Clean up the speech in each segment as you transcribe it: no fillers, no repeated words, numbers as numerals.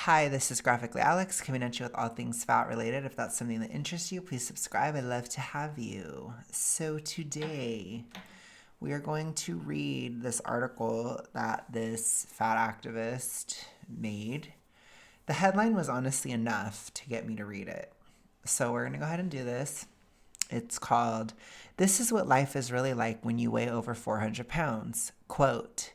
Hi, this is Graphically Alex coming at you with all things fat related. If that's something that interests you, please subscribe. I'd love to have you. So today we are going to read this article that this fat activist made. The headline was honestly enough to get me to read it. So we're going to go ahead and do this. It's called, "This is what life is really like when you weigh over 400 pounds. Quote,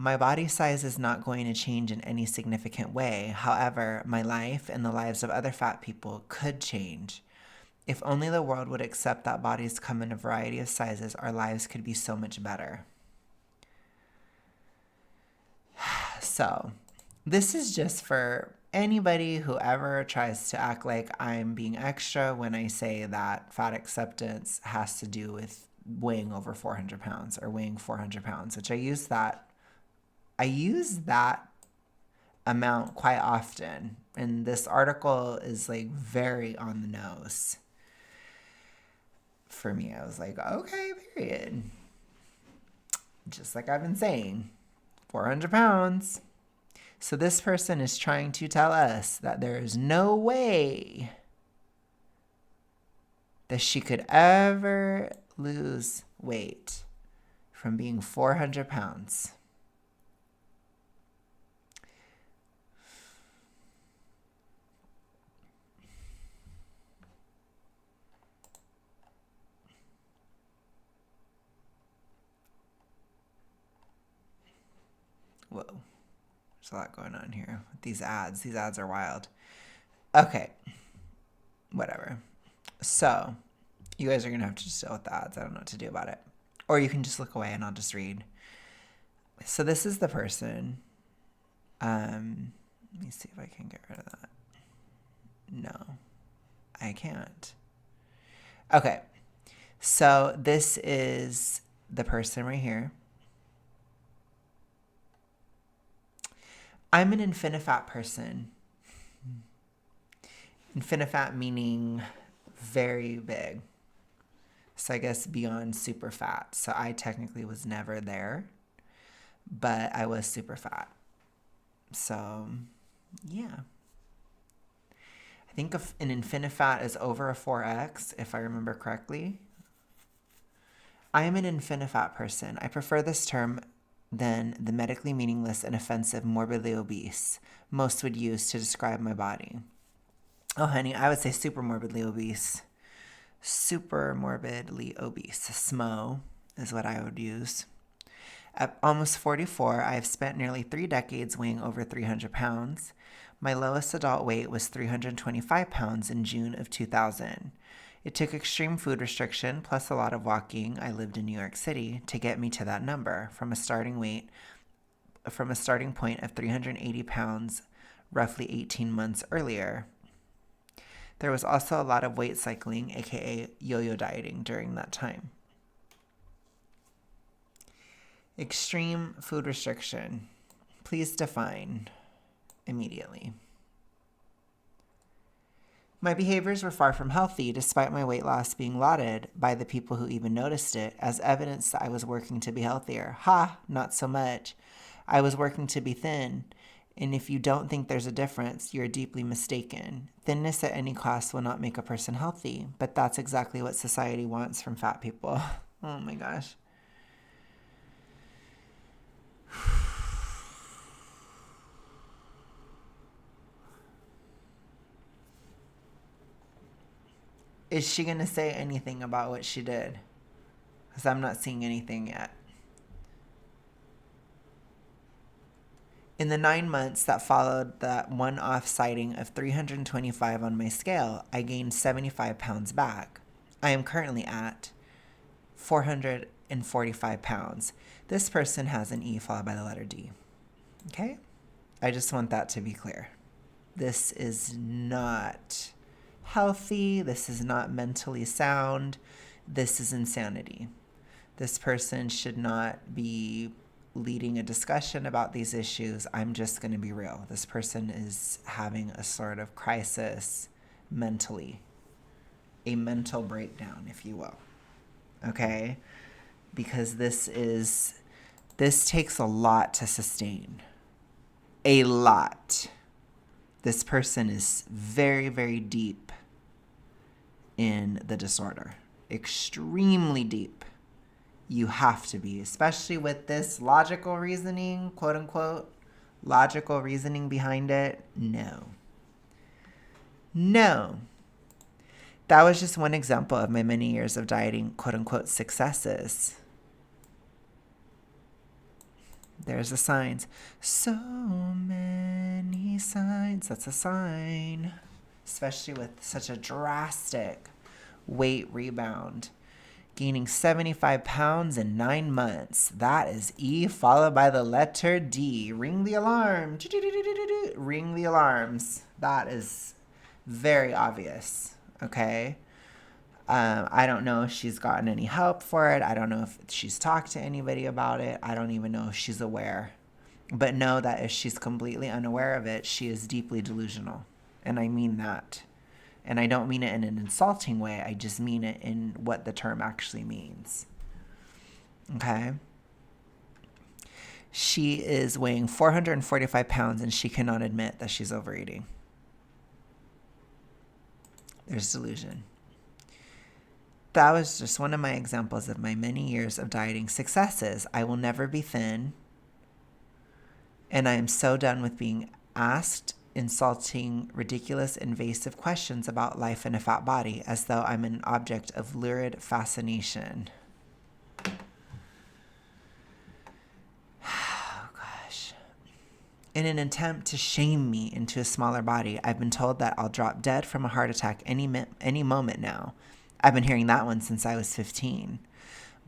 my body size is not going to change in any significant way. However, my life and the lives of other fat people could change. If only the world would accept that bodies come in a variety of sizes, our lives could be so much better." So, this is just for anybody who ever tries to act like I'm being extra when I say that fat acceptance has to do with weighing over 400 pounds or weighing 400 pounds, which I use that amount quite often. And this article is like very on the nose for me. I was like, okay, period. Just like I've been saying, 400 pounds. So this person is trying to tell us that there is no way that she could ever lose weight from being 400 pounds. Whoa. There's a lot going on here with these ads. These ads are wild. Okay. Whatever. So, you guys are going to have to just deal with the ads. I don't know what to do about it. Or you can just look away and I'll just read. So this is the person. Let me see if I can get rid of that. No, I can't. Okay. So this is the person right here. I'm an infinifat person. Infinifat meaning very big. So I guess beyond super fat. So I technically was never there, but I was super fat. So, yeah. I think an infinifat is over a 4X, if I remember correctly. I am an infinifat person. I prefer this term than the medically meaningless and offensive morbidly obese most would use to describe my body. Oh, honey, I would say super morbidly obese. Super morbidly obese. SMO is what I would use. At almost 44, I have spent nearly 3 decades weighing over 300 pounds. My lowest adult weight was 325 pounds in June of 2000. It took extreme food restriction plus a lot of walking, I lived in New York City, to get me to that number from a starting point of 380 pounds roughly 18 months earlier. There was also a lot of weight cycling, aka yo-yo dieting, during that time. Extreme food restriction. Please define immediately. My behaviors were far from healthy, despite my weight loss being lauded by the people who even noticed it as evidence that I was working to be healthier. Ha, not so much. I was working to be thin. And if you don't think there's a difference, you're deeply mistaken. Thinness at any cost will not make a person healthy, but that's exactly what society wants from fat people. Oh my gosh. Is she going to say anything about what she did? Because I'm not seeing anything yet. In the 9 months that followed that one-off sighting of 325 on my scale, I gained 75 pounds back. I am currently at 445 pounds. This person has an E followed by the letter D. Okay? I just want that to be clear. This is not healthy. This is not mentally sound. This is insanity. This person should not be leading a discussion about these issues. I'm just going to be real. This person is having a sort of crisis mentally, a mental breakdown, if you will. Okay? Because this takes a lot to sustain. A lot. This person is very, very deep in the disorder. Extremely deep. You have to be, especially with this logical reasoning, quote unquote, logical reasoning behind it. No. That was just one example of my many years of dieting, quote unquote, successes. There's the signs. So many signs. That's a sign. Especially with such a drastic weight rebound. Gaining 75 pounds in 9 months. That is E followed by the letter D. Ring the alarm. Ring the alarms. That is very obvious. Okay? I don't know if she's gotten any help for it. I don't know if she's talked to anybody about it. I don't even know if she's aware. But know that if she's completely unaware of it, she is deeply delusional. And I mean that. And I don't mean it in an insulting way. I just mean it in what the term actually means. Okay? She is weighing 445 pounds and she cannot admit that she's overeating. There's delusion. That was just one of my examples of my many years of dieting successes. I will never be thin. And I am so done with being asked insulting, ridiculous, invasive questions about life in a fat body as though I'm an object of lurid fascination. Oh, gosh. In an attempt to shame me into a smaller body, I've been told that I'll drop dead from a heart attack any moment now. I've been hearing that one since I was 15.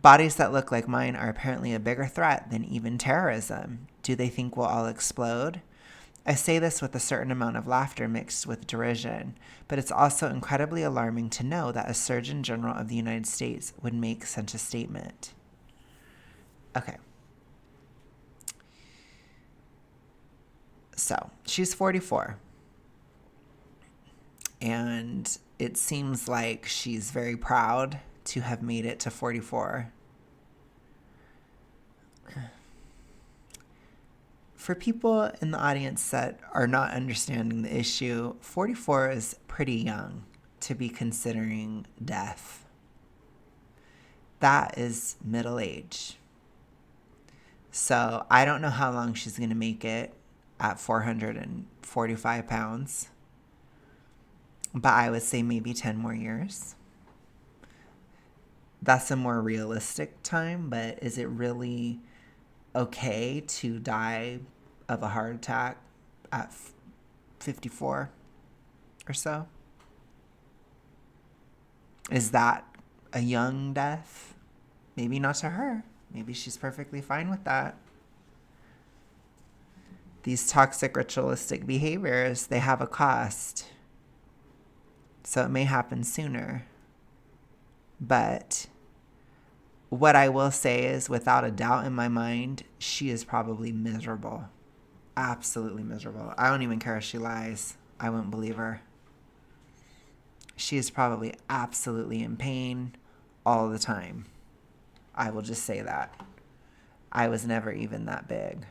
Bodies that look like mine are apparently a bigger threat than even terrorism. Do they think we'll all explode? I say this with a certain amount of laughter mixed with derision, but it's also incredibly alarming to know that a Surgeon General of the United States would make such a statement. Okay. So, she's 44. And it seems like she's very proud to have made it to 44. For people in the audience that are not understanding the issue, 44 is pretty young to be considering death. That is middle age. So I don't know how long she's going to make it at 445 pounds. But I would say maybe 10 more years. That's a more realistic time, but is it really okay to die of a heart attack at 54 or so? Is that a young death? Maybe not to her. Maybe she's perfectly fine with that. These toxic ritualistic behaviors, they have a cost. So it may happen sooner. But what I will say is, without a doubt in my mind, she is probably miserable. Absolutely miserable. I don't even care if she lies. I wouldn't believe her. She is probably absolutely in pain all the time. I will just say that. I was never even that big.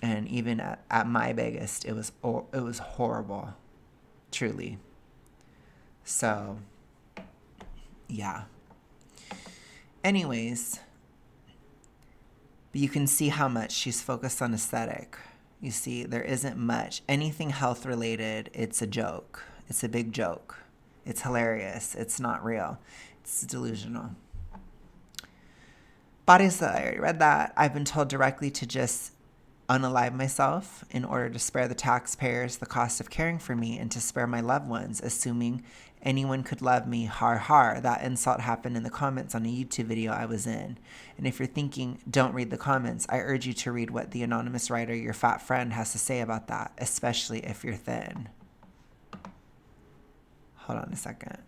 And even at my biggest, it was horrible. Truly. So, yeah. Anyways, you can see how much she's focused on aesthetic. You see, there isn't much. Anything health related, it's a joke. It's a big joke. It's hilarious. It's not real. It's delusional. Bodies, I already read that. I've been told directly to just unalive myself in order to spare the taxpayers the cost of caring for me and to spare my loved ones, assuming anyone could love me. Har har. That insult happened in the comments on a YouTube video I was in. And if you're thinking, don't read the comments, I urge you to read what the anonymous writer, your fat friend, has to say about that, especially if you're thin. Hold on a second.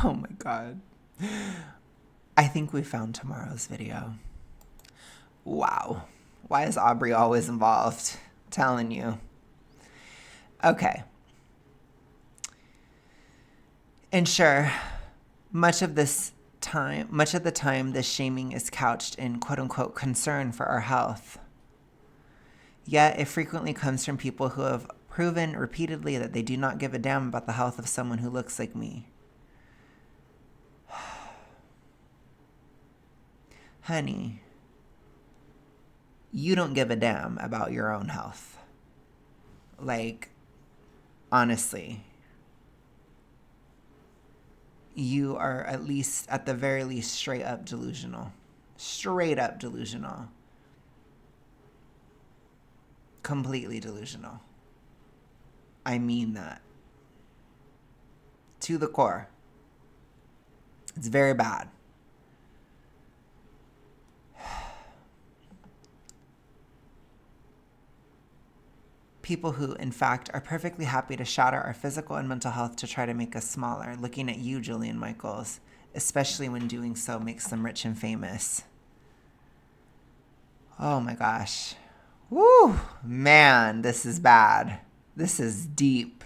Oh my God. I think we found tomorrow's video. Wow. Why is Aubrey always involved? I'm telling you. Okay. And sure, much of the time, this shaming is couched in quote unquote concern for our health. Yet it frequently comes from people who have proven repeatedly that they do not give a damn about the health of someone who looks like me. Honey, you don't give a damn about your own health. Like, honestly, you are at the very least, straight up delusional. Straight up delusional. Completely delusional. I mean that. To the core. It's very bad. People who, in fact, are perfectly happy to shatter our physical and mental health to try to make us smaller. Looking at you, Julian Michaels, especially when doing so makes them rich and famous. Oh my gosh. Woo! Man, this is bad. This is deep.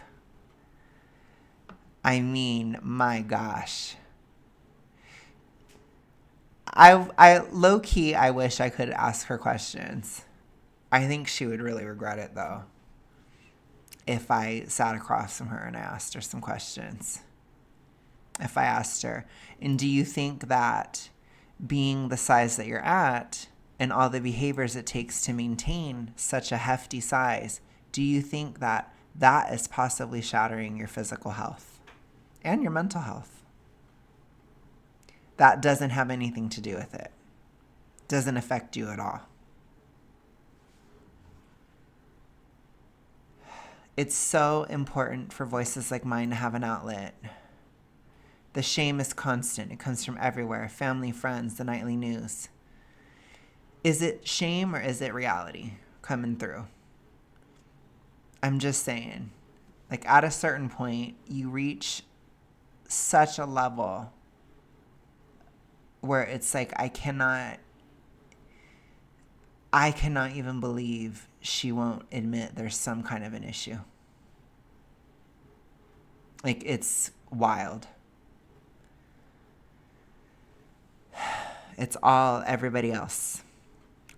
I mean, my gosh. I low-key, I wish I could ask her questions. I think she would really regret it, though, if I sat across from her and I asked her some questions. If I asked her, and do you think that being the size that you're at and all the behaviors it takes to maintain such a hefty size, do you think that that is possibly shattering your physical health and your mental health? That doesn't have anything to do with it. Doesn't affect you at all. It's so important for voices like mine to have an outlet. The shame is constant. It comes from everywhere. Family, friends, the nightly news. Is it shame or is it reality coming through? I'm just saying. Like, at a certain point, you reach such a level where it's like, I cannot even believe she won't admit there's some kind of an issue. Like, it's wild. It's all everybody else.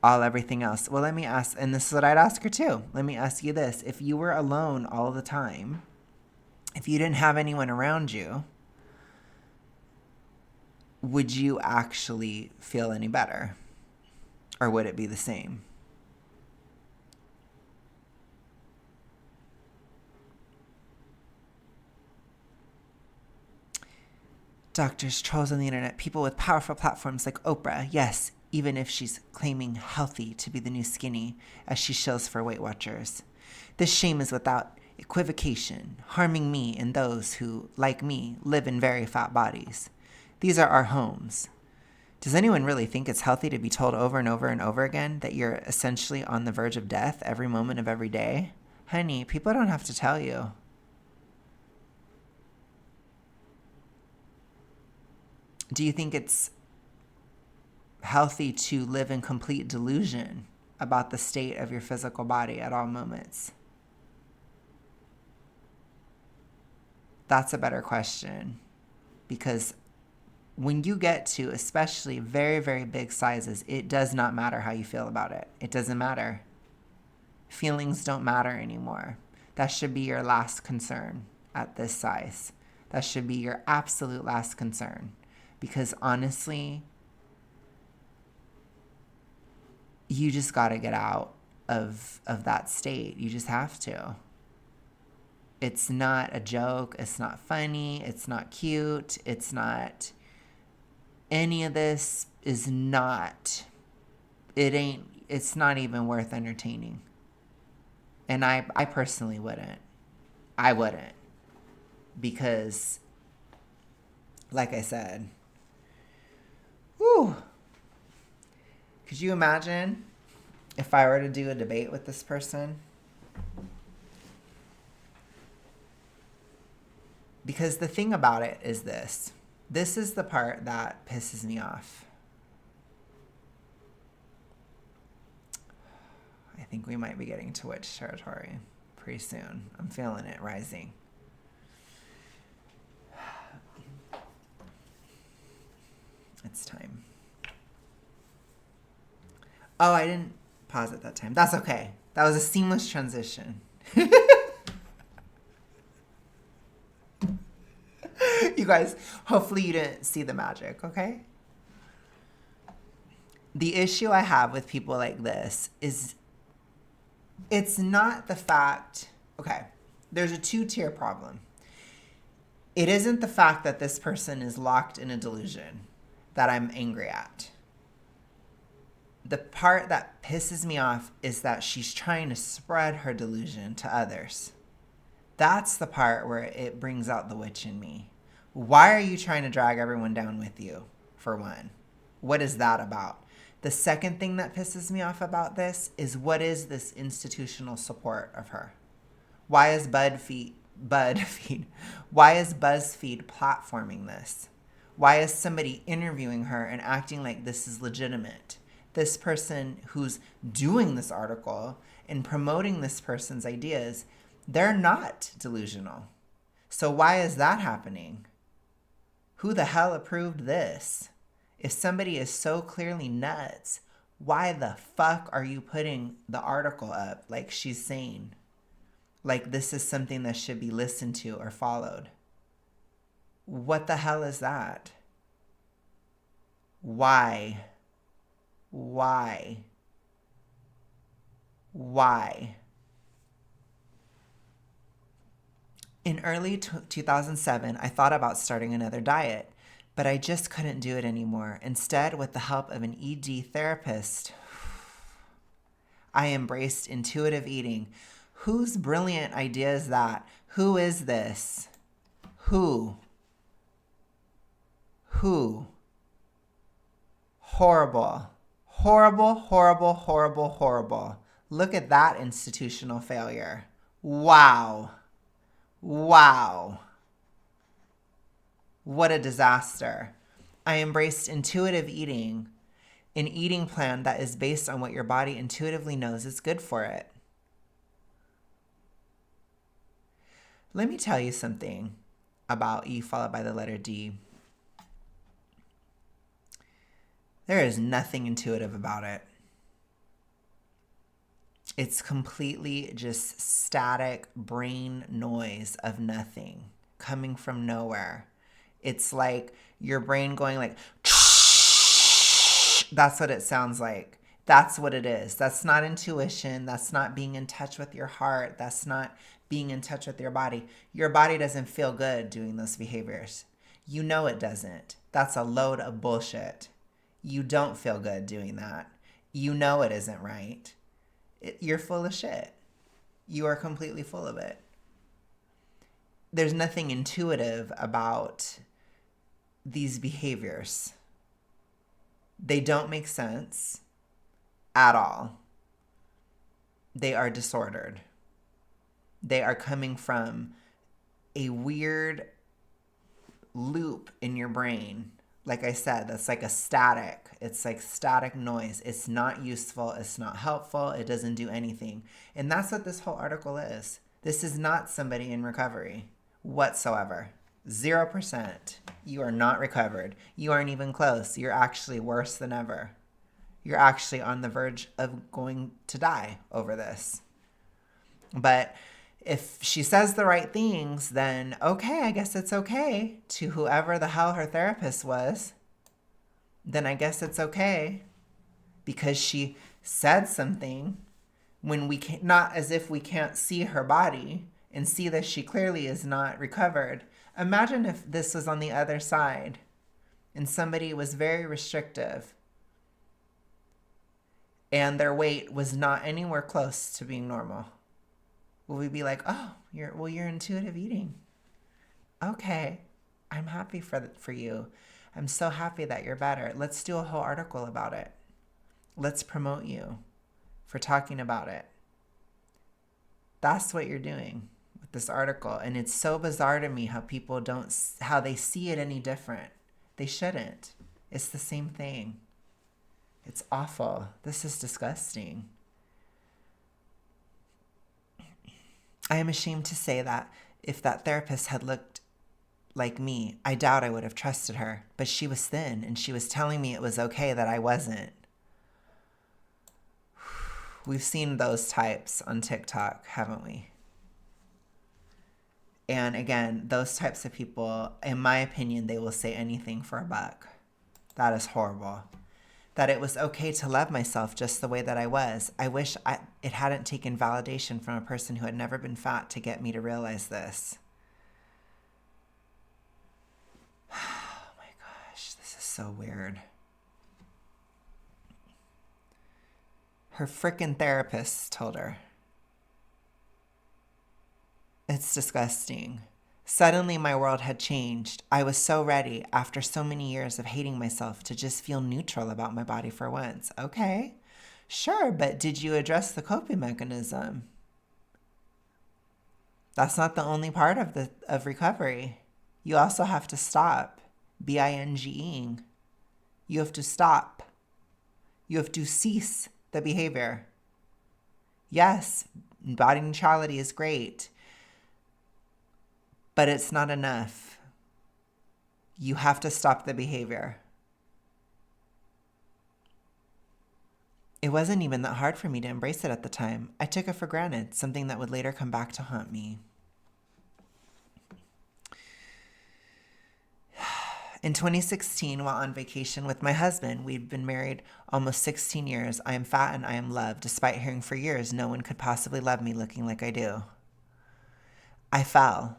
All everything else. Well, let me ask, and this is what I'd ask her too. Let me ask you this. If you were alone all the time, if you didn't have anyone around you, would you actually feel any better? Or would it be the same? Doctors, trolls on the internet, people with powerful platforms like Oprah, yes, even if she's claiming healthy to be the new skinny, as she shills for Weight Watchers. This shame is without equivocation, harming me and those who, like me, live in very fat bodies. These are our homes. Does anyone really think it's healthy to be told over and over and over again that you're essentially on the verge of death every moment of every day? Honey, people don't have to tell you. Do you think it's healthy to live in complete delusion about the state of your physical body at all moments? That's a better question, because when you get to especially very, very big sizes, it does not matter how you feel about it. It doesn't matter. Feelings don't matter anymore. That should be your last concern at this size. That should be your absolute last concern. Because honestly, you just got to get out of that state. You just have to. It's not a joke. It's not funny. It's not cute. It's not... Any of this is not... It's not even worth entertaining. And I personally wouldn't. I wouldn't. Because, like I said... Whew. Could you imagine if I were to do a debate with this person? Because the thing about it is this. This is the part that pisses me off. I think we might be getting to witch territory pretty soon. I'm feeling it rising. It's time. Oh, I didn't pause at that time. That's okay. That was a seamless transition. You guys, hopefully you didn't see the magic, okay? The issue I have with people like this is it's not the fact, okay, there's a two-tier problem. It isn't the fact that this person is locked in a delusion that I'm angry at. The part that pisses me off is that she's trying to spread her delusion to others. That's the part where it brings out the witch in me. Why are you trying to drag everyone down with you, for one? What is that about? The second thing that pisses me off about this is what is this institutional support of her? Why is BuzzFeed platforming this? Why is somebody interviewing her and acting like this is legitimate? This person who's doing this article and promoting this person's ideas, they're not delusional. So why is that happening? Who the hell approved this? If somebody is so clearly nuts, why the fuck are you putting the article up like she's saying? Like this is something that should be listened to or followed. What the hell is that? Why? Why? Why? In early 2007, I thought about starting another diet, but I just couldn't do it anymore. Instead, with the help of an ED therapist, I embraced intuitive eating. Whose brilliant idea is that? Who is this? Who? Horrible. Horrible, horrible, horrible, horrible. Look at that institutional failure. Wow. Wow. What a disaster. I embraced intuitive eating, an eating plan that is based on what your body intuitively knows is good for it. Let me tell you something about E followed by the letter D. There is nothing intuitive about it. It's completely just static brain noise of nothing coming from nowhere. It's like your brain going like, that's what it sounds like. That's what it is. That's not intuition. That's not being in touch with your heart. That's not being in touch with your body. Your body doesn't feel good doing those behaviors. You know it doesn't. That's a load of bullshit. You don't feel good doing that. You know it isn't right. You're full of shit. You are completely full of it. There's nothing intuitive about these behaviors. They don't make sense at all. They are disordered. They are coming from a weird loop in your brain. Like I said, that's like a static. It's like static noise. It's not useful. It's not helpful. It doesn't do anything. And that's what this whole article is. This is not somebody in recovery whatsoever. 0%. You are not recovered. You aren't even close. You're actually worse than ever. You're actually on the verge of going to die over this. But if she says the right things, then okay, I guess it's okay to whoever the hell her therapist was. Then I guess it's okay because she said something when we can't, not as if we can't see her body and see that she clearly is not recovered. Imagine if this was on the other side and somebody was very restrictive and their weight was not anywhere close to being normal. Will we be like, oh, you're intuitive eating. Okay, I'm happy for you. I'm so happy that you're better. Let's do a whole article about it. Let's promote you for talking about it. That's what you're doing with this article. And it's so bizarre to me how they see it any different. They shouldn't. It's the same thing. It's awful. This is disgusting. I am ashamed to say that if that therapist had looked like me, I doubt I would have trusted her. But she was thin, and she was telling me it was okay that I wasn't. We've seen those types on TikTok, haven't we? And again, those types of people, in my opinion, they will say anything for a buck. That is horrible. That it was okay to love myself just the way that I was. I wish it hadn't taken validation from a person who had never been fat to get me to realize this. Oh my gosh, this is so weird. Her frickin' therapist told her. It's disgusting. Suddenly my world had changed. I was so ready, after so many years of hating myself, to just feel neutral about my body for once. Okay, sure, but did you address the coping mechanism? That's not the only part of recovery. You also have to stop. BINGing. You have to stop. You have to cease the behavior. Yes, body neutrality is great, but it's not enough. You have to stop the behavior. It wasn't even that hard for me to embrace it at the time. I took it for granted, something that would later come back to haunt me. In 2016, while on vacation with my husband, we'd been married almost 16 years. I am fat and I am loved, despite hearing for years no one could possibly love me looking like I do. I fell.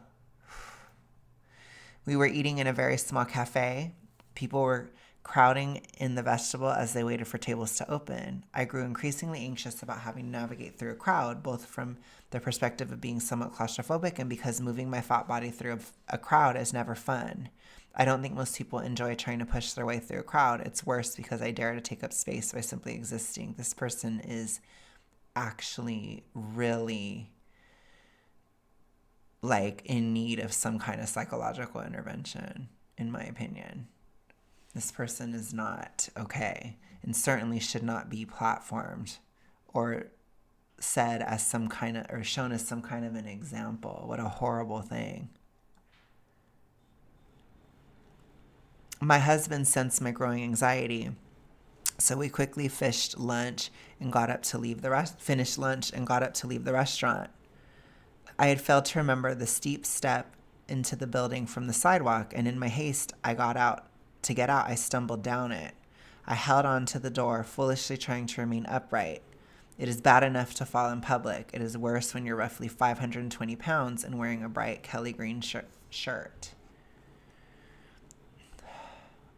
We were eating in a very small cafe. People were crowding in the vestibule as they waited for tables to open. I grew increasingly anxious about having to navigate through a crowd, both from the perspective of being somewhat claustrophobic and because moving my fat body through a crowd is never fun. I don't think most people enjoy trying to push their way through a crowd. It's worse because I dare to take up space by simply existing. This person is actually really in need of some kind of psychological intervention, in my opinion. This person is not okay and certainly should not be platformed or said as some kind of, or shown as some kind of an example. What a horrible thing. My husband sensed my growing anxiety, so we quickly finished lunch and got up to leave the restaurant. I had failed to remember the steep step into the building from the sidewalk, and in my haste, I stumbled down it. I held on to the door, foolishly trying to remain upright. It is bad enough to fall in public. It is worse when you're roughly 520 pounds and wearing a bright Kelly green shirt.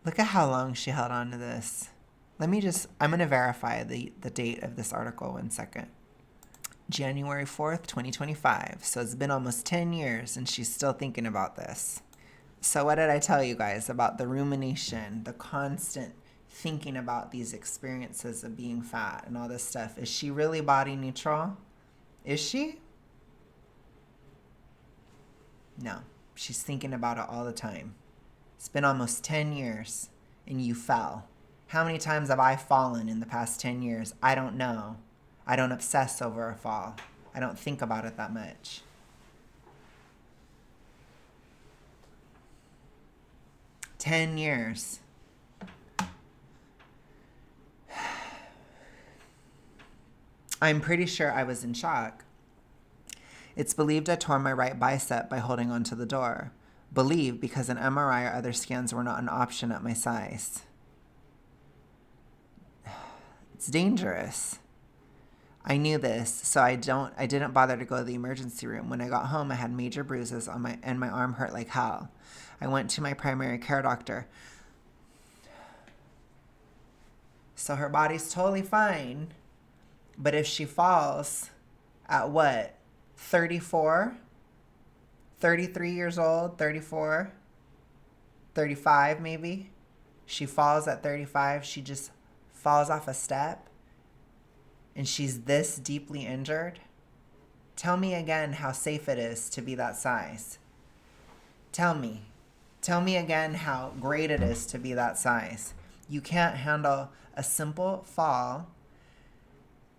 Look at how long she held on to this. I'm going to verify the date of this article 1 second. January 4th, 2025. So it's been almost 10 years and she's still thinking about this. So what did I tell you guys about the rumination, the constant thinking about these experiences of being fat and all this stuff? Is she really body neutral? Is she? No, she's thinking about it all the time. It's been almost 10 years and you fell. How many times have I fallen in the past 10 years? I don't know. I don't obsess over a fall. I don't think about it that much. "10 years. I'm pretty sure I was in shock. It's believed I tore my right bicep by holding onto the door. Believed because an MRI or other scans were not an option at my size. It's dangerous. I knew this, so I didn't bother to go to the emergency room. When I got home, I had major bruises and my arm hurt like hell. I went to my primary care doctor. So her body's totally fine, but if she falls at what? 34? 33 years old, 34, 35 maybe. She falls at 35. She just falls off a step and she's this deeply injured. Tell me again how safe it is to be that size. Tell me again how great it is to be that size. You can't handle a simple fall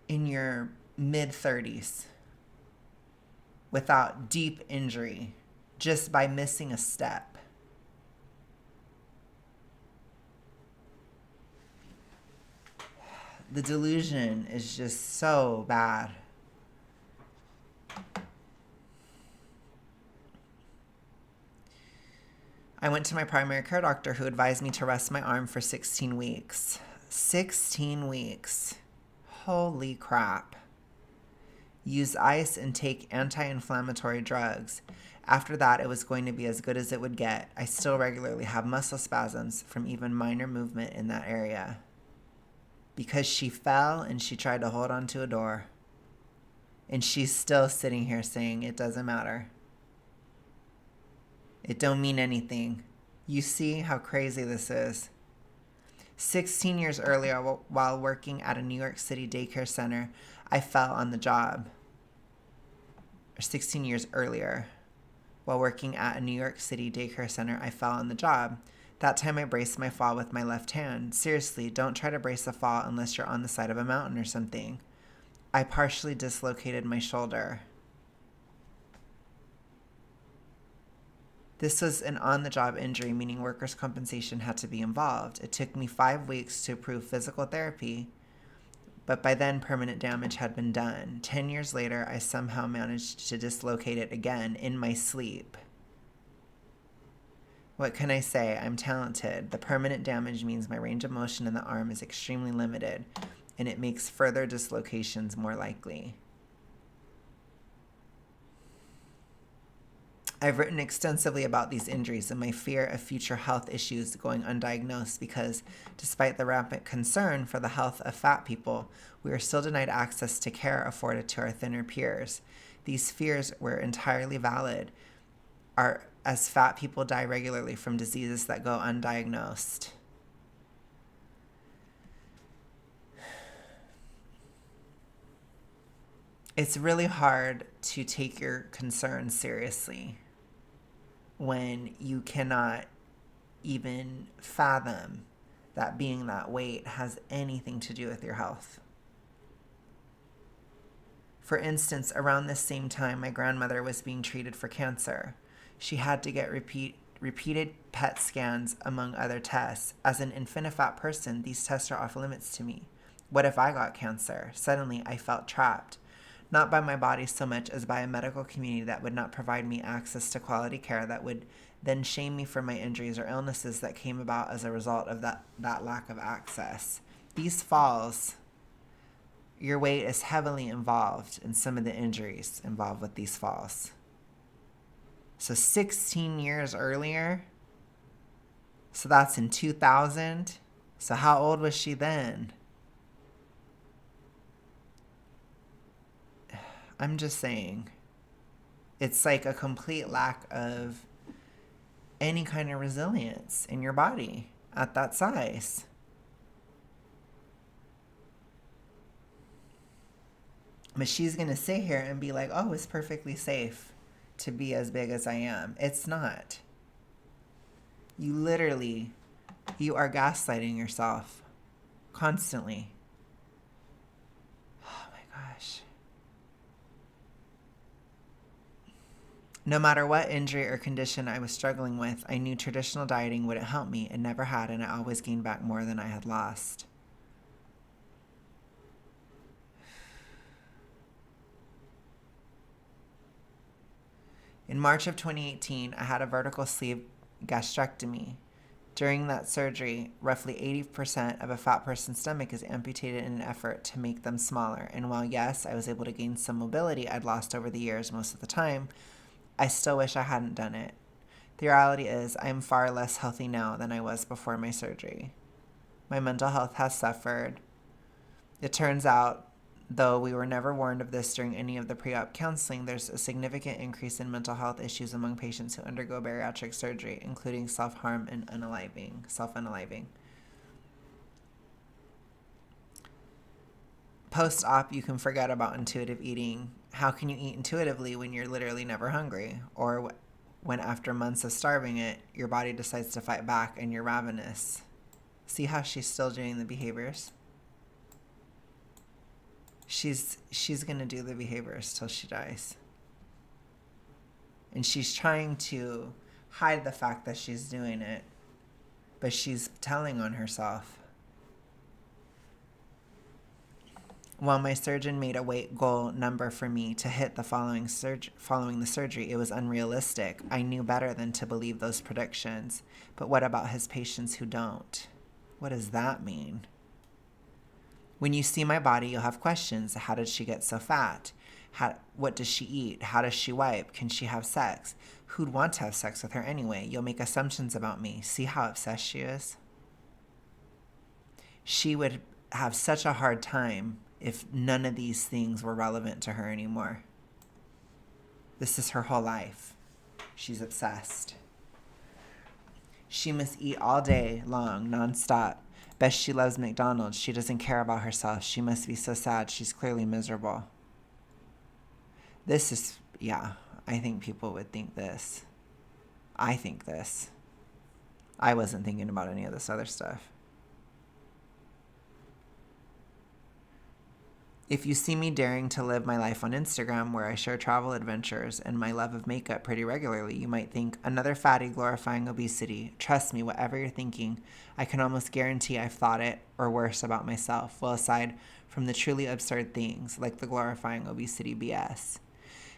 in your mid-30s without deep injury just by missing a step. The delusion is just so bad. I went to my primary care doctor who advised me to rest my arm for 16 weeks. 16 weeks. Holy crap. Use ice and take anti-inflammatory drugs. After that, it was going to be as good as it would get. I still regularly have muscle spasms from even minor movement in that area. Because she fell and she tried to hold onto a door. And she's still sitting here saying it doesn't matter. It don't mean anything. You see how crazy this is. 16 years earlier, while working at a New York City daycare center, I fell on the job. 16 years earlier, while working at a New York City daycare center, I fell on the job. That time I braced my fall with my left hand. Seriously, don't try to brace a fall unless you're on the side of a mountain or something. I partially dislocated my shoulder. This was an on-the-job injury, meaning workers' compensation had to be involved. It took me 5 weeks to approve physical therapy, but by then permanent damage had been done. 10 years later, I somehow managed to dislocate it again in my sleep. What can I say? I'm talented. The permanent damage means my range of motion in the arm is extremely limited, and it makes further dislocations more likely. I've written extensively about these injuries and my fear of future health issues going undiagnosed because, despite the rampant concern for the health of fat people, we are still denied access to care afforded to our thinner peers. These fears were entirely valid, as fat people die regularly from diseases that go undiagnosed. It's really hard to take your concerns seriously when you cannot even fathom that being that weight has anything to do with your health. For instance, around this same time, my grandmother was being treated for cancer. She had to get repeated PET scans, among other tests. As an infinifat person, these tests are off limits to me. What if I got cancer? Suddenly, I felt trapped. Not by my body so much as by a medical community that would not provide me access to quality care, that would then shame me for my injuries or illnesses that came about as a result of that lack of access. These falls, your weight is heavily involved in some of the injuries involved with these falls. So 16 years earlier, so that's in 2000. So how old was she then? I'm just saying, it's like a complete lack of any kind of resilience in your body at that size. But she's going to sit here and be like, oh, it's perfectly safe to be as big as I am. It's not. You are gaslighting yourself constantly. Oh my gosh. No matter what injury or condition I was struggling with, I knew traditional dieting wouldn't help me. It never had, and I always gained back more than I had lost. In March of 2018, I had a vertical sleeve gastrectomy. During that surgery, roughly 80% of a fat person's stomach is amputated in an effort to make them smaller. And while yes, I was able to gain some mobility I'd lost over the years most of the time, I still wish I hadn't done it. The reality is, I am far less healthy now than I was before my surgery. My mental health has suffered. It turns out, though we were never warned of this during any of the pre-op counseling, there's a significant increase in mental health issues among patients who undergo bariatric surgery, including self-harm and self-unaliving. Post-op, you can forget about intuitive eating. How can you eat intuitively when you're literally never hungry? Or when after months of starving it, your body decides to fight back and you're ravenous. See how she's still doing the behaviors? She's going to do the behaviors till she dies. And she's trying to hide the fact that she's doing it, but she's telling on herself. While my surgeon made a weight goal number for me to hit the following the surgery, it was unrealistic. I knew better than to believe those predictions. But what about his patients who don't? What does that mean? When you see my body, you'll have questions. How did she get so fat? What does she eat? How does she wipe? Can she have sex? Who'd want to have sex with her anyway? You'll make assumptions about me. See how obsessed she is? She would have such a hard time if none of these things were relevant to her anymore. This is her whole life. She's obsessed. She must eat all day long, nonstop. Best she loves McDonald's. She doesn't care about herself. She must be so sad. She's clearly miserable. This is, yeah, I think people would think this. I think this. I wasn't thinking about any of this other stuff. If you see me daring to live my life on Instagram, where I share travel adventures and my love of makeup pretty regularly, you might think, another fatty glorifying obesity. Trust me, whatever you're thinking, I can almost guarantee I've thought it, or worse, about myself. Well, aside from the truly absurd things, like the glorifying obesity BS.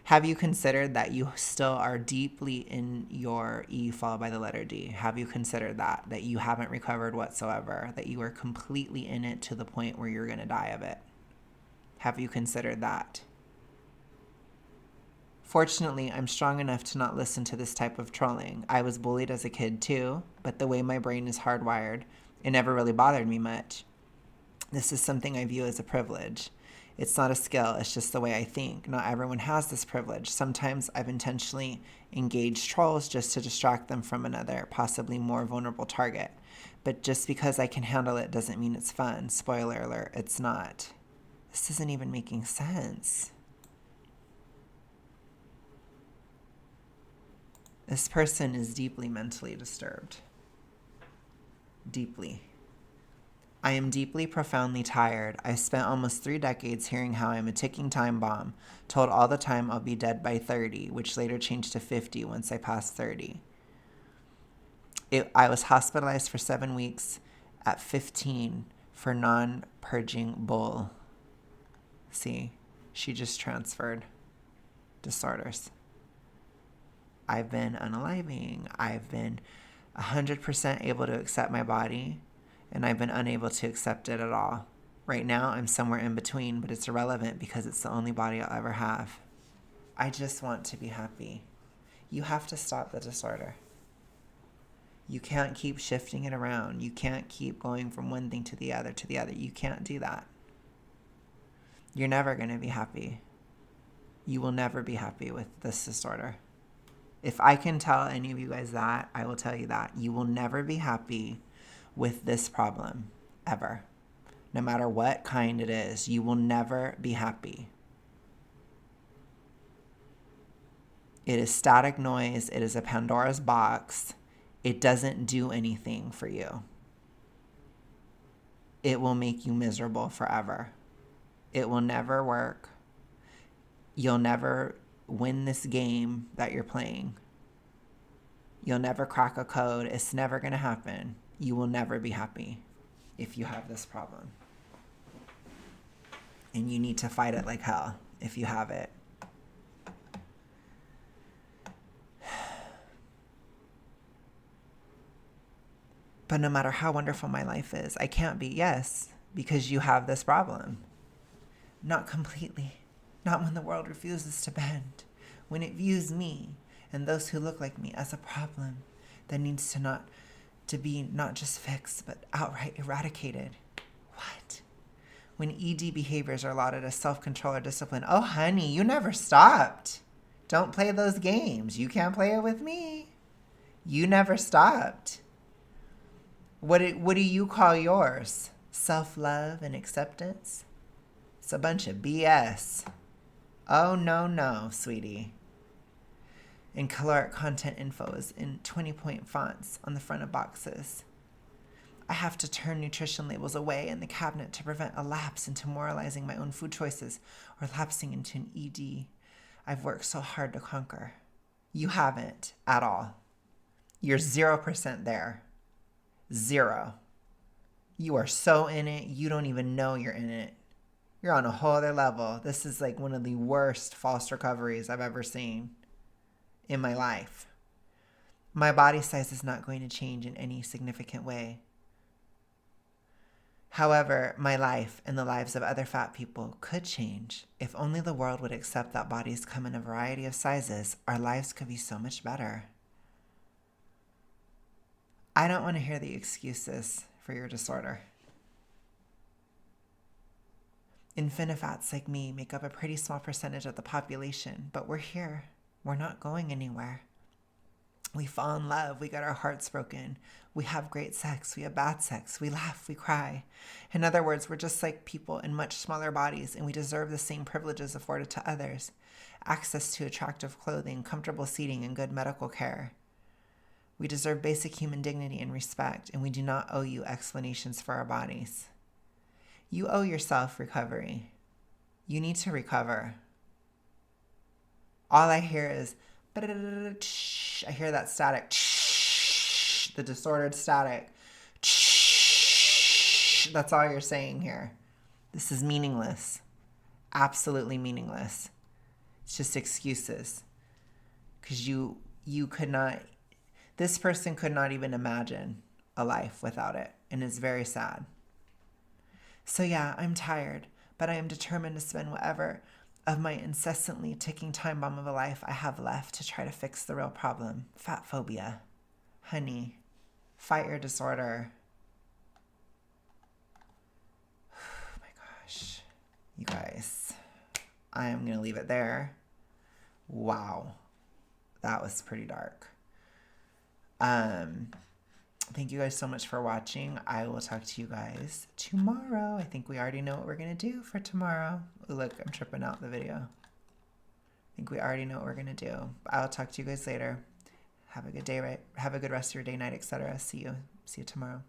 Have you considered that you still are deeply in your E followed by the letter D? Have you considered that you haven't recovered whatsoever, that you are completely in it to the point where you're going to die of it? Have you considered that? Fortunately, I'm strong enough to not listen to this type of trolling. I was bullied as a kid too, but the way my brain is hardwired, it never really bothered me much. This is something I view as a privilege. It's not a skill, it's just the way I think. Not everyone has this privilege. Sometimes I've intentionally engaged trolls just to distract them from another, possibly more vulnerable target. But just because I can handle it doesn't mean it's fun. Spoiler alert, it's not. This isn't even making sense. This person is deeply mentally disturbed. Deeply. I am deeply, profoundly tired. I've spent almost 3 decades hearing how I'm a ticking time bomb, told all the time I'll be dead by 30, which later changed to 50 once I passed 30. I was hospitalized for 7 weeks at 15 for non-purging bull. See, she just transferred disorders. I've been unaliving. I've been 100% able to accept my body, and I've been unable to accept it at all. Right now, I'm somewhere in between, but it's irrelevant because it's the only body I'll ever have. I just want to be happy. You have to stop the disorder. You can't keep shifting it around. You can't keep going from one thing to the other to the other. You can't do that. You're never going to be happy. You will never be happy with this disorder. If I can tell any of you guys that, I will tell you that. You will never be happy with this problem, ever. No matter what kind it is, you will never be happy. It is static noise. It is a Pandora's box. It doesn't do anything for you. It will make you miserable forever. It will never work. You'll never win this game that you're playing. You'll never crack a code. It's never going to happen. You will never be happy if you have this problem. And you need to fight it like hell if you have it. But no matter how wonderful my life is, I can't be, yes, because you have this problem. Not completely. Not when the world refuses to bend. When it views me and those who look like me as a problem that needs to be not just fixed, but outright eradicated. What? When ED behaviors are lauded as self-control or discipline. Oh, honey, you never stopped. Don't play those games. You can't play it with me. You never stopped. What do you call yours? Self-love and acceptance? It's a bunch of BS. Oh, no, sweetie. And caloric content info is in 20-point fonts on the front of boxes. I have to turn nutrition labels away in the cabinet to prevent a lapse into moralizing my own food choices or lapsing into an ED I've worked so hard to conquer. You haven't at all. You're 0% there. 0. You are so in it, you don't even know you're in it. You're on a whole other level. This is like one of the worst false recoveries I've ever seen in my life. My body size is not going to change in any significant way. However, my life and the lives of other fat people could change. If only the world would accept that bodies come in a variety of sizes, our lives could be so much better. I don't want to hear the excuses for your disorder. Infinifats like me make up a pretty small percentage of the population, but we're here. We're not going anywhere. We fall in love. We get our hearts broken. We have great sex. We have bad sex. We laugh. We cry. In other words, we're just like people in much smaller bodies, and we deserve the same privileges afforded to others. Access to attractive clothing, comfortable seating, and good medical care. We deserve basic human dignity and respect, and we do not owe you explanations for our bodies. You owe yourself recovery. You need to recover. All I hear is, I hear that static, the disordered static. That's all you're saying here. This is meaningless. Absolutely meaningless. It's just excuses. Because you could not, this person could not even imagine a life without it. And it's very sad. So yeah, I'm tired, but I am determined to spend whatever of my incessantly ticking time bomb of a life I have left to try to fix the real problem. Fat phobia. Honey, fight your disorder. Oh my gosh. You guys, I am going to leave it there. Wow. That was pretty dark. Thank you guys so much for watching. I will talk to you guys tomorrow. I think we already know what we're going to do for tomorrow. Ooh, look, I'm tripping out the video. I think we already know what we're going to do. I'll talk to you guys later. Have a good day, right? Have a good rest of your day, night, etc. See you tomorrow.